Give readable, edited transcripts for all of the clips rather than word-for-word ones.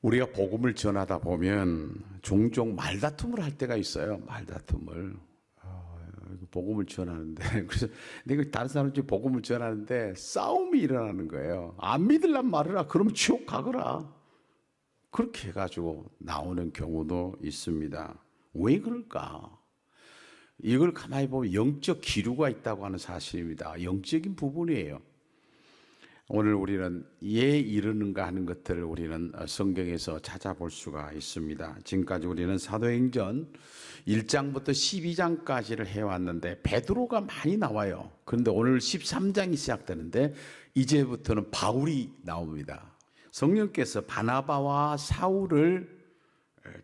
우리가 복음을 전하다 보면 종종 말다툼을 할 때가 있어요. 말다툼을. 복음을 전하는데 그래서 내가 다른 사람한테 복음을 전하는데 싸움이 일어나는 거예요. 안 믿으란 말이라 그러면 지옥 가거라. 그렇게 해가지고 나오는 경우도 있습니다. 왜 그럴까? 이걸 가만히 보면 영적 기류가 있다고 하는 사실입니다. 영적인 부분이에요. 오늘 우리는 왜 이러는가 하는 것들을 우리는 성경에서 찾아볼 수가 있습니다. 지금까지 우리는 사도행전 1장부터 12장까지를 해왔는데 베드로가 많이 나와요. 그런데 오늘 13장이 시작되는데 이제부터는 바울이 나옵니다. 성령께서 바나바와 사울을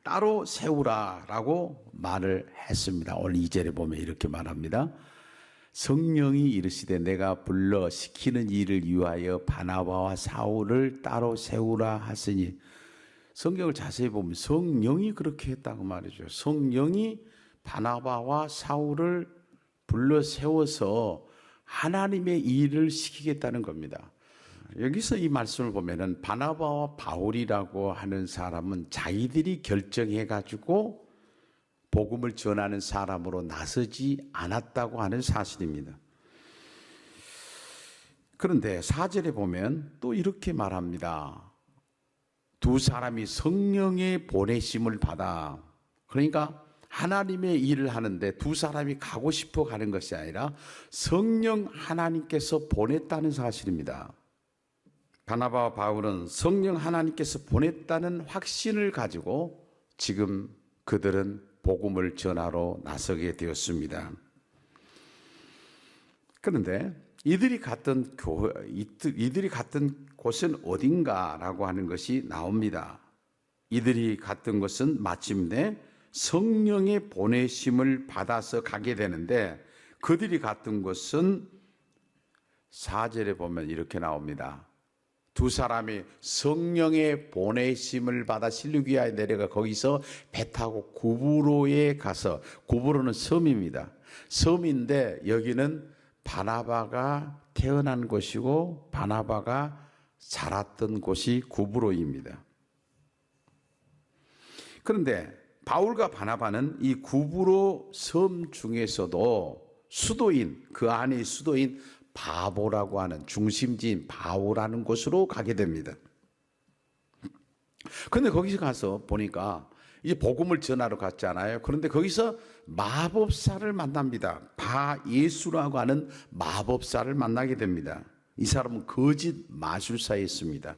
따로 세우라라고 말을 했습니다. 오늘 2절에 보면 이렇게 말합니다. 성령이 이르시되 내가 불러 시키는 일을 위하여 바나바와 사울을 따로 세우라 하시니, 성경을 자세히 보면 성령이 그렇게 했다고 말이죠. 성령이 바나바와 사울을 불러 세워서 하나님의 일을 시키겠다는 겁니다. 여기서 이 말씀을 보면은 바나바와 바울이라고 하는 사람은 자기들이 결정해 가지고 복음을 전하는 사람으로 나서지 않았다고 하는 사실입니다. 그런데 4절에 보면 또 이렇게 말합니다. 두 사람이 성령의 보내심을 받아, 그러니까 하나님의 일을 하는데 두 사람이 가고 싶어 가는 것이 아니라 성령 하나님께서 보냈다는 사실입니다. 바나바와 바울은 성령 하나님께서 보냈다는 확신을 가지고 지금 그들은 복음을 전하러 나서게 되었습니다. 그런데 이들이 갔던 곳은 어딘가라고 하는 것이 나옵니다. 이들이 갔던 곳은 마침내 성령의 보내심을 받아서 가게 되는데, 그들이 갔던 곳은 4절에 보면 이렇게 나옵니다. 두 사람이 성령의 보내심을 받아 실루기아에 내려가 거기서 배 타고 구브로에 가서, 구브로는 섬입니다. 섬인데 여기는 바나바가 태어난 곳이고 바나바가 자랐던 곳이 구브로입니다. 그런데 바울과 바나바는 이 구브로 섬 중에서도 수도인, 그 안의 수도인 바보라고 하는 중심지인 바오라는 곳으로 가게 됩니다. 그런데 거기서 가서 보니까 이제 복음을 전하러 갔잖아요. 그런데 거기서 마법사를 만납니다. 바예수라고 하는 마법사를 만나게 됩니다. 이 사람은 거짓 마술사였습니다.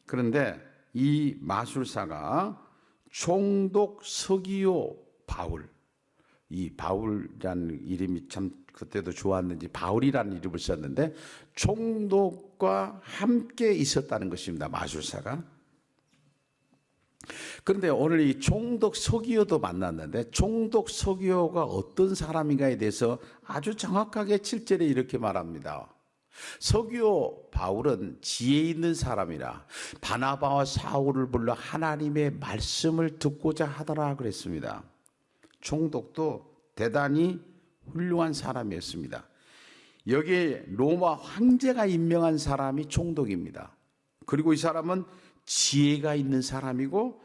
그런데 이 마술사가 총독 서기오 바울, 이 바울이라는 이름이 참 그때도 좋았는지 바울이라는 이름을 썼는데 총독과 함께 있었다는 것입니다. 마술사가. 그런데 오늘 이 총독 서기오도 만났는데 총독 서기오가 어떤 사람인가에 대해서 아주 정확하게 7절에 이렇게 말합니다. 서기오 바울은 지혜 있는 사람이라 바나바와 사울을 불러 하나님의 말씀을 듣고자 하더라 그랬습니다. 총독도 대단히 훌륭한 사람이었습니다. 여기에 로마 황제가 임명한 사람이 총독입니다. 그리고 이 사람은 지혜가 있는 사람이고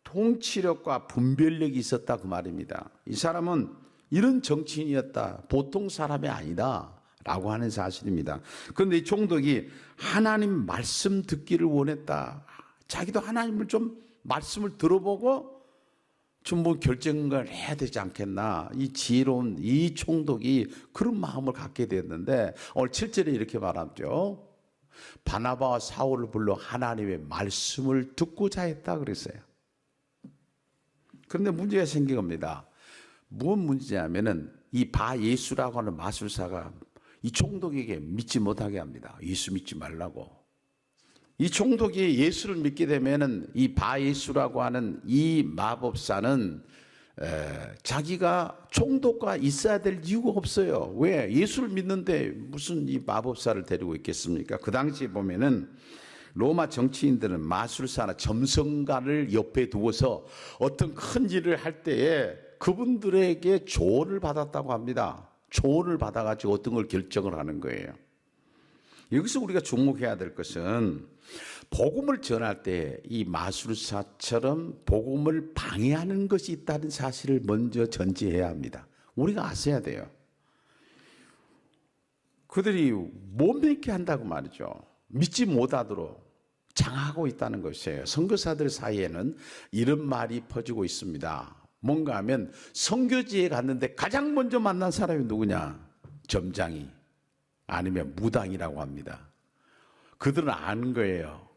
통치력과 분별력이 있었다 그 말입니다. 이 사람은 이런 정치인이었다, 보통 사람이 아니다 라고 하는 사실입니다. 그런데 이 총독이 하나님 말씀 듣기를 원했다. 자기도 하나님을 좀 말씀을 들어보고 좀 뭐 결정을 해야 되지 않겠나. 이 지혜로운 이 총독이 그런 마음을 갖게 됐는데 오늘 7절에 이렇게 말하죠. 바나바와 사울을 불러 하나님의 말씀을 듣고자 했다 그랬어요. 그런데 문제가 생긴 겁니다. 무슨 문제냐면은 이 바예수라고 하는 마술사가 이 총독에게 믿지 못하게 합니다. 예수 믿지 말라고. 이 총독이 예수를 믿게 되면은 이 바예수라고 하는 이 마법사는 자기가 총독과 있어야 될 이유가 없어요. 왜? 예수를 믿는데 무슨 이 마법사를 데리고 있겠습니까? 그 당시에 보면은 로마 정치인들은 마술사나 점성가를 옆에 두어서 어떤 큰 일을 할 때에 그분들에게 조언을 받았다고 합니다. 조언을 받아가지고 어떤 걸 결정을 하는 거예요. 여기서 우리가 주목해야 될 것은 복음을 전할 때 이 마술사처럼 복음을 방해하는 것이 있다는 사실을 먼저 전제해야 합니다. 우리가 아셔야 돼요. 그들이 못 믿게 한다고 말이죠. 믿지 못하도록 장하고 있다는 것이에요. 선교사들 사이에는 이런 말이 퍼지고 있습니다. 뭔가 하면 선교지에 갔는데 가장 먼저 만난 사람이 누구냐? 점장이 아니면 무당이라고 합니다. 그들은 아는 거예요.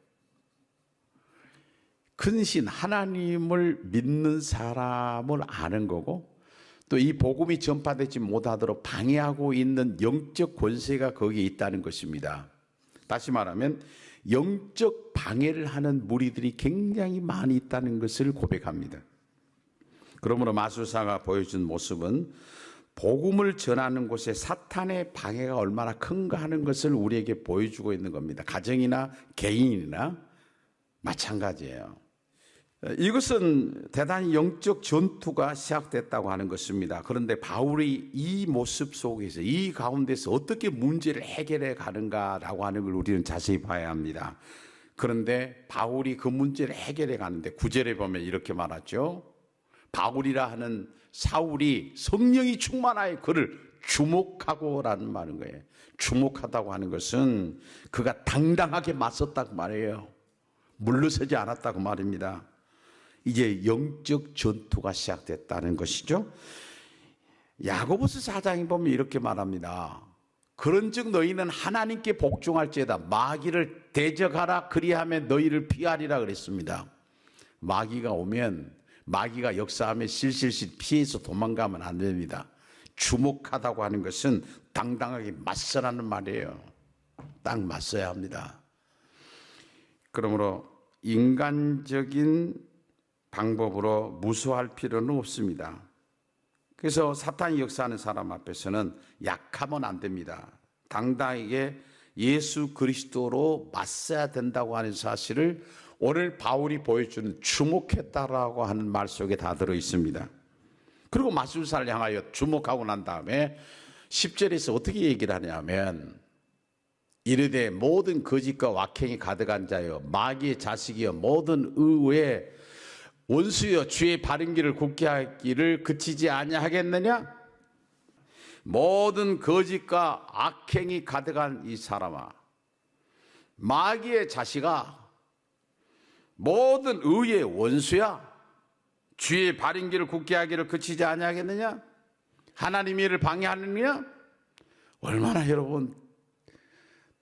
큰 신 하나님을 믿는 사람을 아는 거고 또 이 복음이 전파되지 못하도록 방해하고 있는 영적 권세가 거기에 있다는 것입니다. 다시 말하면 영적 방해를 하는 무리들이 굉장히 많이 있다는 것을 고백합니다. 그러므로 마술사가 보여준 모습은 복음을 전하는 곳에 사탄의 방해가 얼마나 큰가 하는 것을 우리에게 보여주고 있는 겁니다. 가정이나 개인이나 마찬가지예요. 이것은 대단히 영적 전투가 시작됐다고 하는 것입니다. 그런데 바울이 이 모습 속에서 이 가운데서 어떻게 문제를 해결해 가는가라고 하는 걸 우리는 자세히 봐야 합니다. 그런데 바울이 그 문제를 해결해 가는데 9절에 보면 이렇게 말하죠. 바울이라 하는 사울이 성령이 충만하여 그를 주목하고라는 말인 거예요. 주목하다고 하는 것은 그가 당당하게 맞섰다고 말이에요. 물러서지 않았다고 말입니다. 이제 영적 전투가 시작됐다는 것이죠. 야고보서 4장에 보면 이렇게 말합니다. 그런즉 너희는 하나님께 복종할지어다 마귀를 대적하라 그리하면 너희를 피하리라 그랬습니다. 마귀가 오면 마귀가 역사하면 실실실 피해서 도망가면 안 됩니다. 주목하다고 하는 것은 당당하게 맞서라는 말이에요. 딱 맞서야 합니다. 그러므로 인간적인 방법으로 무수할 필요는 없습니다. 그래서 사탄이 역사하는 사람 앞에서는 약하면 안 됩니다. 당당하게 예수 그리스도로 맞서야 된다고 하는 사실을 오늘 바울이 보여주는 주목했다라고 하는 말 속에 다 들어 있습니다. 그리고 마술사를 향하여 주목하고 난 다음에 10절에서 어떻게 얘기를 하냐면 이르되 모든 거짓과 왁행이 가득한 자여 마귀의 자식이여 모든 의외 원수여 주의 바른 길을 굳게 하기를 그치지 아니하겠느냐? 모든 거짓과 악행이 가득한 이 사람아 마귀의 자식아 모든 의의 원수야 주의 바른 길을 굳게 하기를 그치지 아니하겠느냐? 하나님의 일을 방해하느냐? 얼마나 여러분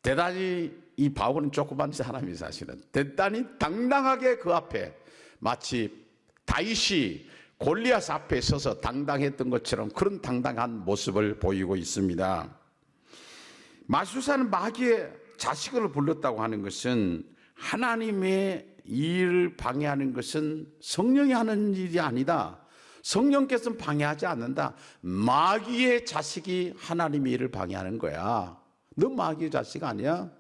대단히 이 바울은 조그만 사람이 사실은 대단히 당당하게 그 앞에 마치 다윗이 골리앗 앞에 서서 당당했던 것처럼 그런 당당한 모습을 보이고 있습니다. 마술사는 마귀의 자식을 불렀다고 하는 것은 하나님의 일을 방해하는 것은 성령이 하는 일이 아니다. 성령께서는 방해하지 않는다. 마귀의 자식이 하나님의 일을 방해하는 거야. 너 마귀의 자식 아니야?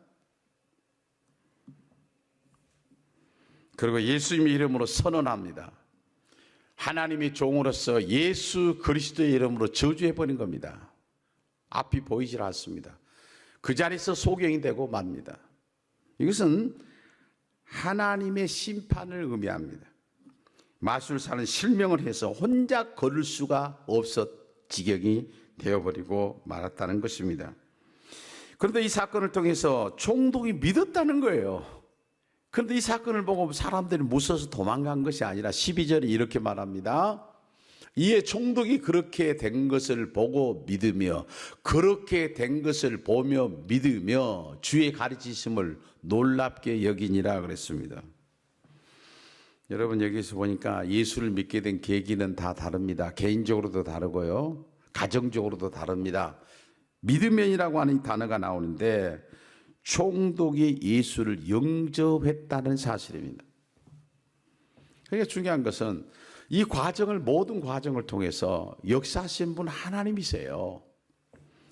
그리고 예수님의 이름으로 선언합니다. 하나님의 종으로서 예수 그리스도의 이름으로 저주해버린 겁니다. 앞이 보이질 않습니다. 그 자리에서 소경이 되고 맙니다. 이것은 하나님의 심판을 의미합니다. 마술사는 실명을 해서 혼자 걸을 수가 없었 지경이 되어버리고 말았다는 것입니다. 그런데 이 사건을 통해서 총독이 믿었다는 거예요. 그런데 이 사건을 보고 사람들이 무서워서 도망간 것이 아니라 12절에 이렇게 말합니다. 이에 총독이 그렇게 된 것을 보고 믿으며 그렇게 된 것을 보며 믿으며 주의 가르치심을 놀랍게 여기니라 그랬습니다. 여러분 여기서 보니까 예수를 믿게 된 계기는 다 다릅니다. 개인적으로도 다르고요. 가정적으로도 다릅니다. 믿으면이라고 하는 단어가 나오는데 총독이 예수를 영접했다는 사실입니다. 그러니까 중요한 것은 이 과정을 모든 과정을 통해서 역사하신 분 하나님이세요.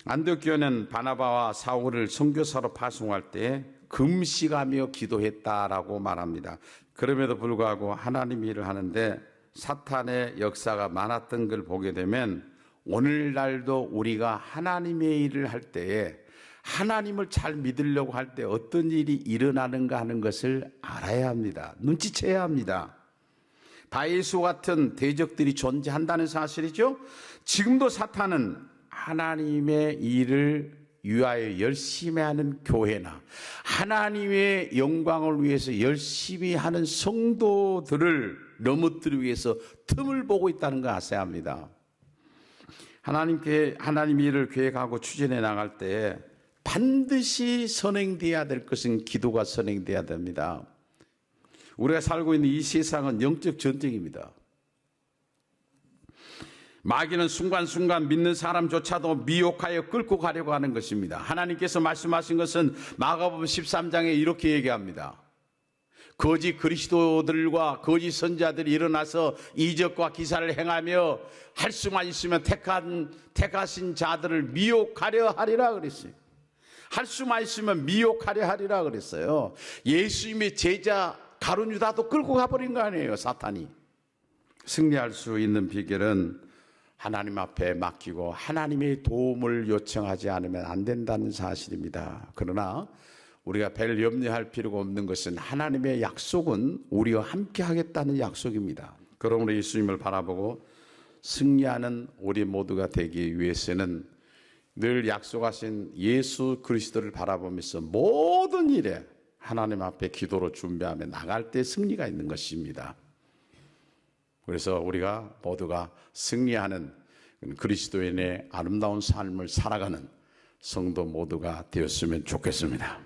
안디옥교회는 바나바와 사울을 선교사로 파송할 때 금식하며 기도했다라고 말합니다. 그럼에도 불구하고 하나님의 일을 하는데 사탄의 역사가 많았던 걸 보게 되면 오늘날도 우리가 하나님의 일을 할 때에 하나님을 잘 믿으려고 할 때 어떤 일이 일어나는가 하는 것을 알아야 합니다. 눈치채야 합니다. 바예수 같은 대적들이 존재한다는 사실이죠. 지금도 사탄은 하나님의 일을 위하여 열심히 하는 교회나 하나님의 영광을 위해서 열심히 하는 성도들을 넘어뜨리기 위해서 틈을 보고 있다는 걸 아셔야 합니다. 하나님 일을 계획하고 추진해 나갈 때 반드시 선행되어야 될 것은 기도가 선행되어야 됩니다. 우리가 살고 있는 이 세상은 영적 전쟁입니다. 마귀는 순간순간 믿는 사람조차도 미혹하여 끌고 가려고 하는 것입니다. 하나님께서 말씀하신 것은 마가복음 13장에 이렇게 얘기합니다. 거짓 그리스도들과 거짓 선자들이 일어나서 이적과 기사를 행하며 할 수만 있으면 택하신 자들을 미혹하려 하리라 그랬어요. 할 수만 있으면 미혹하려 하리라 그랬어요. 예수님의 제자 가룟 유다도 끌고 가버린 거 아니에요, 사탄이. 승리할 수 있는 비결은 하나님 앞에 맡기고 하나님의 도움을 요청하지 않으면 안 된다는 사실입니다. 그러나 우리가 별 염려할 필요가 없는 것은 하나님의 약속은 우리와 함께 하겠다는 약속입니다. 그러므로 예수님을 바라보고 승리하는 우리 모두가 되기 위해서는 늘 약속하신 예수 그리스도를 바라보면서 모든 일에 하나님 앞에 기도로 준비하며 나갈 때 승리가 있는 것입니다. 그래서 우리가 모두가 승리하는 그리스도인의 아름다운 삶을 살아가는 성도 모두가 되었으면 좋겠습니다.